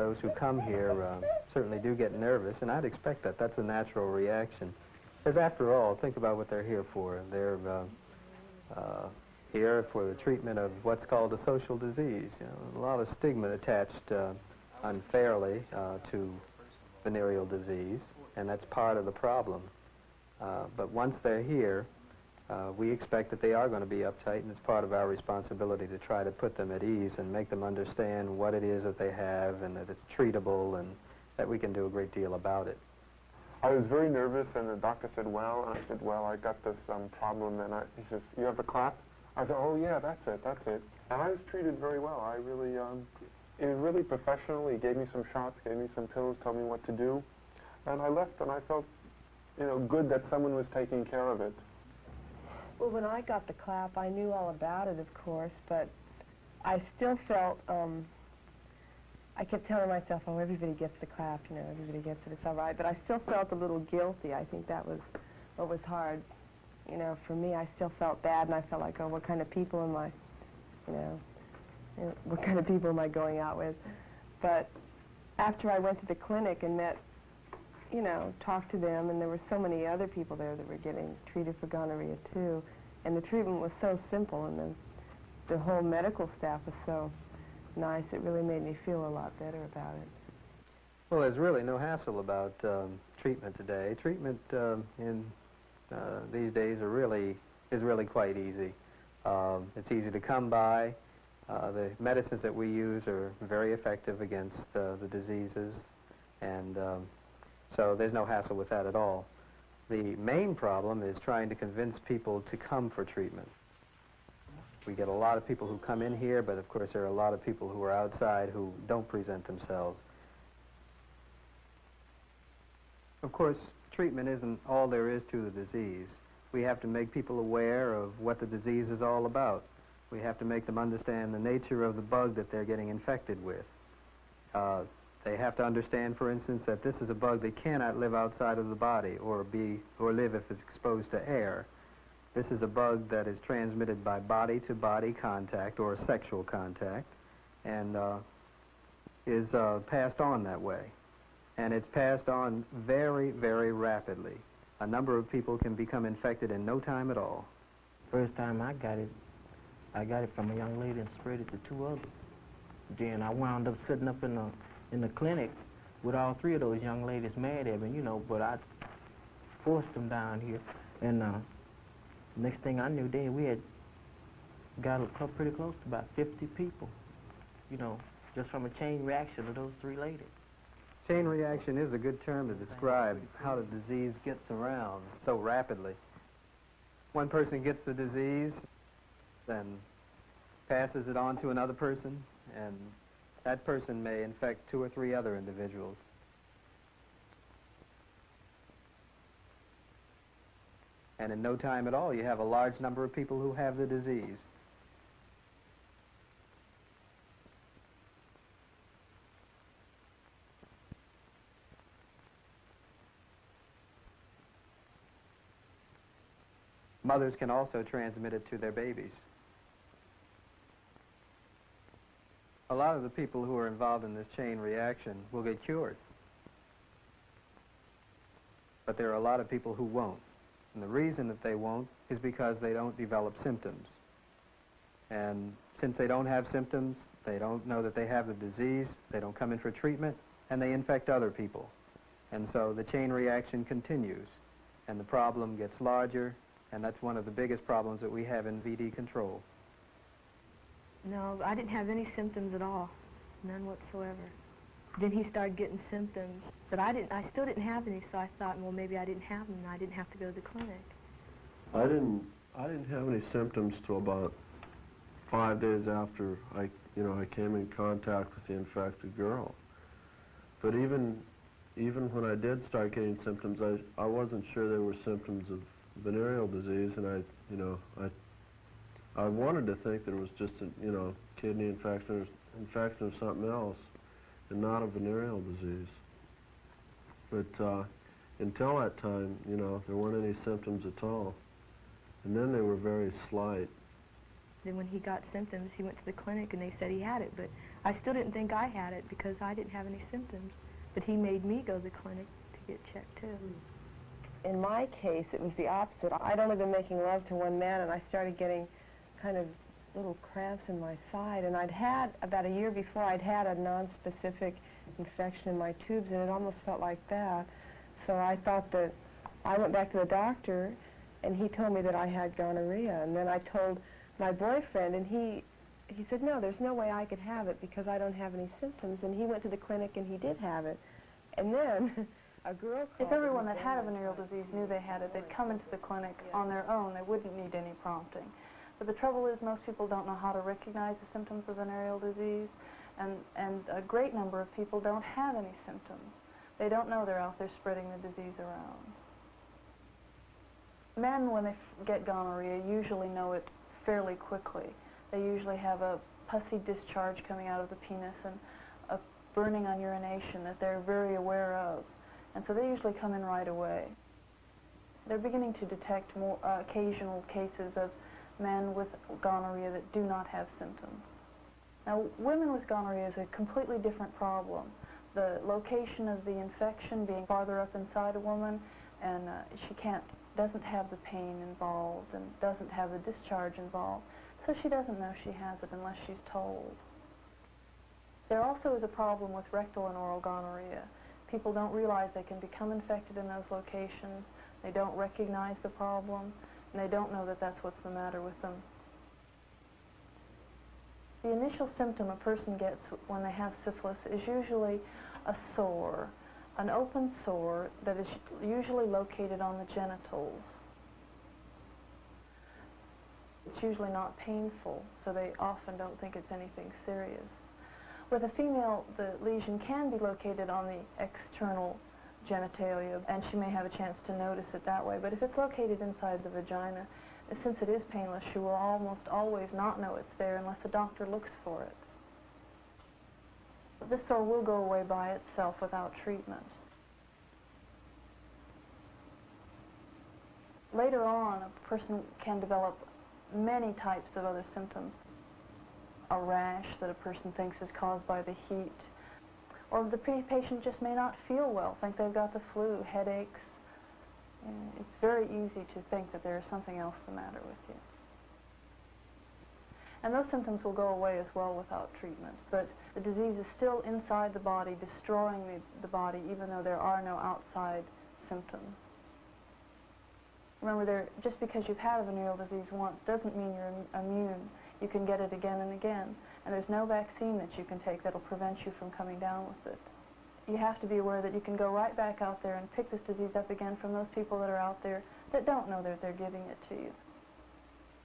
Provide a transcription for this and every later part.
those who come here certainly do get nervous, and I'd expect that. That's a natural reaction. Because after all, think about what they're here for. They're here for the treatment of what's called a social disease. You know, a lot of stigma attached unfairly to venereal disease, and that's part of the problem. But once they're here, we expect that they are going to be uptight, and it's part of our responsibility to try to put them at ease and make them understand what it is that they have and that it's treatable and that we can do a great deal about it. I was very nervous, and the doctor said, well, and I said, well, I got this problem, and he says, you have the clap? I said, oh, yeah, that's it. And I was treated very well. I really, it was really professional. He gave me some shots, gave me some pills, told me what to do. And I left, and I felt, you know, good that someone was taking care of it. Well, when I got the clap, I knew all about it, of course, but I still felt, I kept telling myself, oh, everybody gets the clap, you know, everybody gets it, it's all right. But I still felt a little guilty. I think that was what was hard. You know, for me, I still felt bad, and I felt like, oh, what kind of people am I, you know, what kind of people am I going out with? But after I went to the clinic and met, you know, talked to them, and there were so many other people there that were getting treated for gonorrhea too, and the treatment was so simple, and the whole medical staff was so nice, it really made me feel a lot better about it. Well, there's really no hassle about treatment today. Treatment in these days is really quite easy. It's easy to come by. The medicines that we use are very effective against the diseases, and so there's no hassle with that at all. The main problem is trying to convince people to come for treatment. We get a lot of people who come in here, but of course there are a lot of people who are outside who don't present themselves. Of course, treatment isn't all there is to the disease. We have to make people aware of what the disease is all about. We have to make them understand the nature of the bug that they're getting infected with. They have to understand, for instance, that this is a bug that cannot live outside of the body or live if it's exposed to air. This is a bug that is transmitted by body-to-body contact or sexual contact and is passed on that way. And it's passed on very, very rapidly. A number of people can become infected in no time at all. First time I got it from a young lady and spread it to two others. Then I wound up sitting up in the clinic with all three of those young ladies mad at me, you know, but I forced them down here. And next thing I knew, then we had got pretty close to about 50 people, you know, just from a chain reaction of those three ladies. Chain reaction is a good term to describe how the disease gets around so rapidly. One person gets the disease, then passes it on to another person, and that person may infect 2 or 3 other individuals. And in no time at all, you have a large number of people who have the disease. Mothers can also transmit it to their babies. A lot of the people who are involved in this chain reaction will get cured. But there are a lot of people who won't. And the reason that they won't is because they don't develop symptoms. And since they don't have symptoms, they don't know that they have the disease, they don't come in for treatment, and they infect other people. And so the chain reaction continues, and the problem gets larger, and that's one of the biggest problems that we have in VD control. No, I didn't have any symptoms at all, none whatsoever. Then he started getting symptoms, but I still didn't have any, so I thought, well, maybe I didn't have them, and I didn't have to go to the clinic. I didn't have any symptoms till about 5 days after I came in contact with the infected girl. But even when I did start getting symptoms, I wasn't sure they were symptoms of venereal disease, and I wanted to think that it was just a kidney infection or something else, and not a venereal disease. But until that time, there weren't any symptoms at all, and then they were very slight. Then when he got symptoms, he went to the clinic and they said he had it, but I still didn't think I had it because I didn't have any symptoms. But he made me go to the clinic to get checked too. In my case, it was the opposite. I'd only been making love to one man, and I started getting kind of little cramps in my side. And I'd had, about a year before, I'd had a non-specific infection in my tubes, and it almost felt like that. So I thought that, I went back to the doctor, and he told me that I had gonorrhea. And then I told my boyfriend, and he said, no, there's no way I could have it because I don't have any symptoms. And he went to the clinic, and he did have it. And then a girl called. If everyone that had a venereal disease knew they had it, they'd come into the clinic on their own. They wouldn't need any prompting. But the trouble is most people don't know how to recognize the symptoms of venereal disease, and a great number of people don't have any symptoms. They don't know they're out there spreading the disease around. Men, when they get gonorrhea, usually know it fairly quickly. They usually have a pussy discharge coming out of the penis and a burning on urination that they're very aware of. And so they usually come in right away. They're beginning to detect more occasional cases of men with gonorrhea that do not have symptoms. Now, women with gonorrhea is a completely different problem. The location of the infection being farther up inside a woman, and she doesn't have the pain involved and doesn't have the discharge involved, so she doesn't know she has it unless she's told. There also is a problem with rectal and oral gonorrhea. People don't realize they can become infected in those locations. They don't recognize the problem, and they don't know that that's what's the matter with them. The initial symptom a person gets when they have syphilis is usually a sore, an open sore that is usually located on the genitals. It's usually not painful, so they often don't think it's anything serious. With a female, the lesion can be located on the external genitalia, and she may have a chance to notice it that way. But if it's located inside the vagina, since it is painless, she will almost always not know it's there unless the doctor looks for it. This sore will go away by itself without treatment. Later on, a person can develop many types of other symptoms. A rash that a person thinks is caused by the heat, or the patient just may not feel well, think they've got the flu, headaches. And it's very easy to think that there is something else the matter with you. And those symptoms will go away as well without treatment, but the disease is still inside the body, destroying the body, even though there are no outside symptoms. Remember, just because you've had a venereal disease once doesn't mean you're immune. You can get it again and again, and there's no vaccine that you can take that'll prevent you from coming down with it. You have to be aware that you can go right back out there and pick this disease up again from those people that are out there that don't know that they're giving it to you.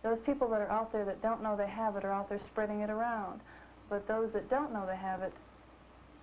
Those people that are out there that don't know they have it are out there spreading it around. But those that don't know they have it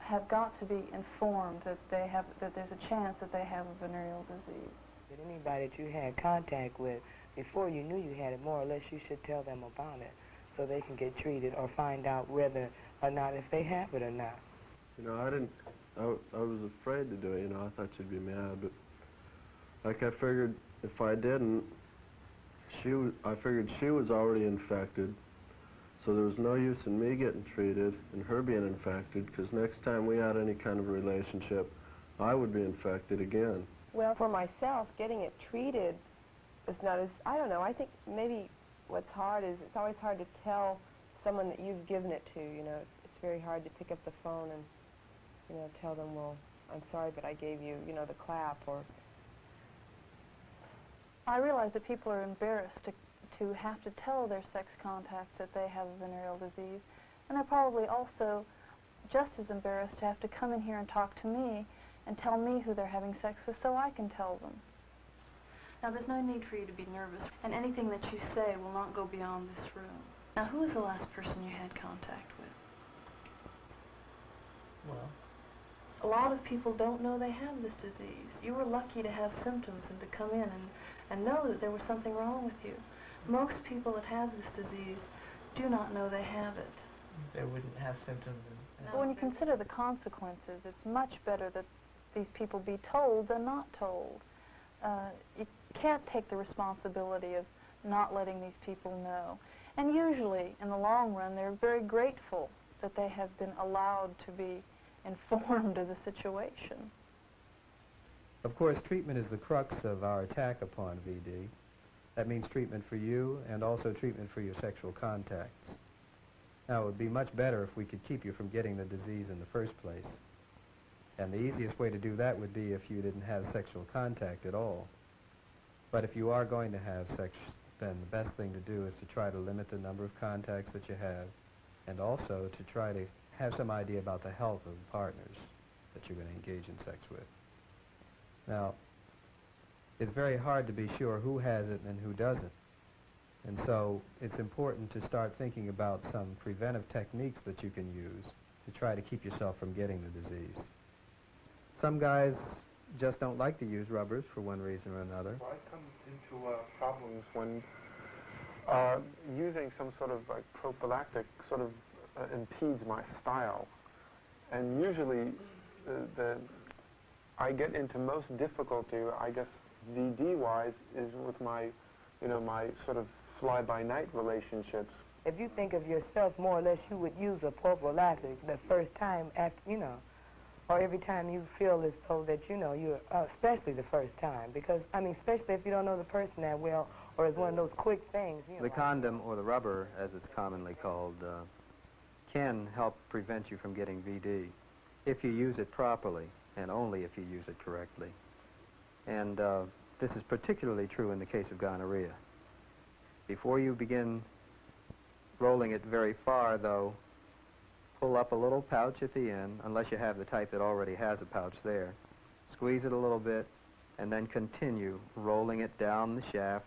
have got to be informed that there's a chance that they have a venereal disease. That anybody that you had contact with before you knew you had it, more or less you should tell them about it so they can get treated or find out whether or not if they have it or not. You know, I was afraid to do it, you know, I thought she'd be mad, but like I figured if I didn't, I figured she was already infected, so there was no use in me getting treated and her being infected, because next time we had any kind of a relationship, I would be infected again. Well, for myself, getting it treated is not as, I don't know, I think maybe what's hard is it's always hard to tell someone that you've given it to, you know. It's very hard to pick up the phone and, you know, tell them, well, I'm sorry, but I gave you, you know, the clap, or... I realize that people are embarrassed to have to tell their sex contacts that they have a venereal disease, and they're probably also just as embarrassed to have to come in here and talk to me and tell me who they're having sex with so I can tell them. Now, there's no need for you to be nervous, and anything that you say will not go beyond this room. Now, who was the last person you had contact with? Well, a lot of people don't know they have this disease. You were lucky to have symptoms and to come in and know that there was something wrong with you. Most people that have this disease do not know they have it. they wouldn't have symptoms. But when you consider the consequences, it's much better that these people be told than not told. You can't take the responsibility of not letting these people know. And usually, in the long run, they're very grateful that they have been allowed to be informed of the situation. Of course, treatment is the crux of our attack upon VD. That means treatment for you and also treatment for your sexual contacts. Now, it would be much better if we could keep you from getting the disease in the first place. And the easiest way to do that would be if you didn't have sexual contact at all. But if you are going to have sex, then the best thing to do is to try to limit the number of contacts that you have, and also to try to have some idea about the health of the partners that you're going to engage in sex with. Now, it's very hard to be sure who has it and who doesn't. And so it's important to start thinking about some preventive techniques that you can use to try to keep yourself from getting the disease. Some guys just don't like to use rubbers for one reason or another. Well, I come into problems when using some sort of like prophylactic sort of impedes my style. And usually I get into most difficulty, I guess, VD-wise, is with my, my sort of fly-by-night relationships. If you think of yourself, more or less, you would use a prophylactic the first time after, or every time you feel as though that, you're, especially the first time, because, especially if you don't know the person that well, or it's one of those quick things, The condom, or the rubber, as it's commonly called, can help prevent you from getting VD if you use it properly, and only if you use it correctly. And this is particularly true in the case of gonorrhea. Before you begin rolling it very far, though, pull up a little pouch at the end, unless you have the type that already has a pouch there. Squeeze it a little bit, and then continue rolling it down the shaft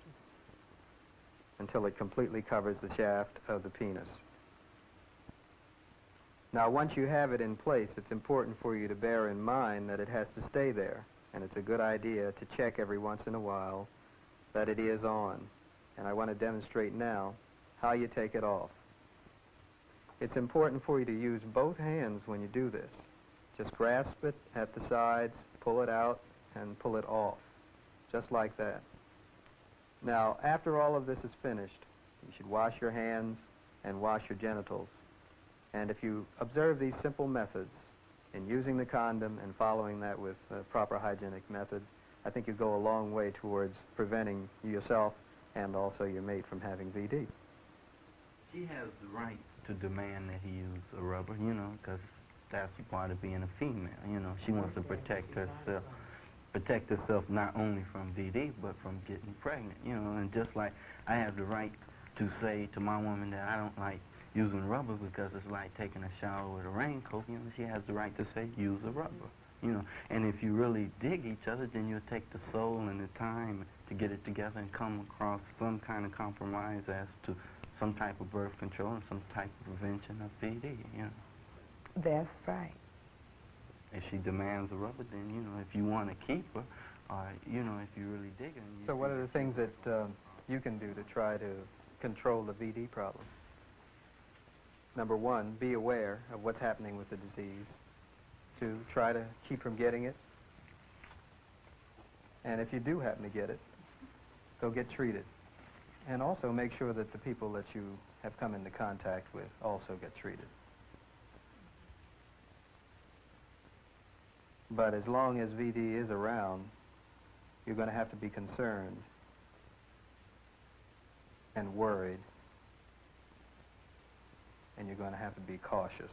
until it completely covers the shaft of the penis. Now, once you have it in place, it's important for you to bear in mind that it has to stay there, and it's a good idea to check every once in a while that it is on. And I want to demonstrate now how you take it off. It's important for you to use both hands when you do this. Just grasp it at the sides, pull it out, and pull it off, just like that. Now, after all of this is finished, you should wash your hands and wash your genitals. And if you observe these simple methods in using the condom and following that with a proper hygienic method, I think you go a long way towards preventing yourself and also your mate from having VD. She has the right to demand that he use a rubber, because that's part of being a female, She wants to protect herself not only from VD, but from getting pregnant, And just like I have the right to say to my woman that I don't like using rubber because it's like taking a shower with a raincoat, she has the right to say use a rubber, And if you really dig each other, then you'll take the soul and the time to get it together and come across some kind of compromise as to some type of birth control and some type of prevention of VD, That's right. If she demands a rubber, then, if you want to keep her, or, if you really dig her. So what are the things that you can do to try to control the VD problem? Number one, be aware of what's happening with the disease. Two, try to keep from getting it. And if you do happen to get it, go get treated. And also make sure that the people that you have come into contact with also get treated. But as long as VD is around, you're going to have to be concerned and worried, and you're going to have to be cautious.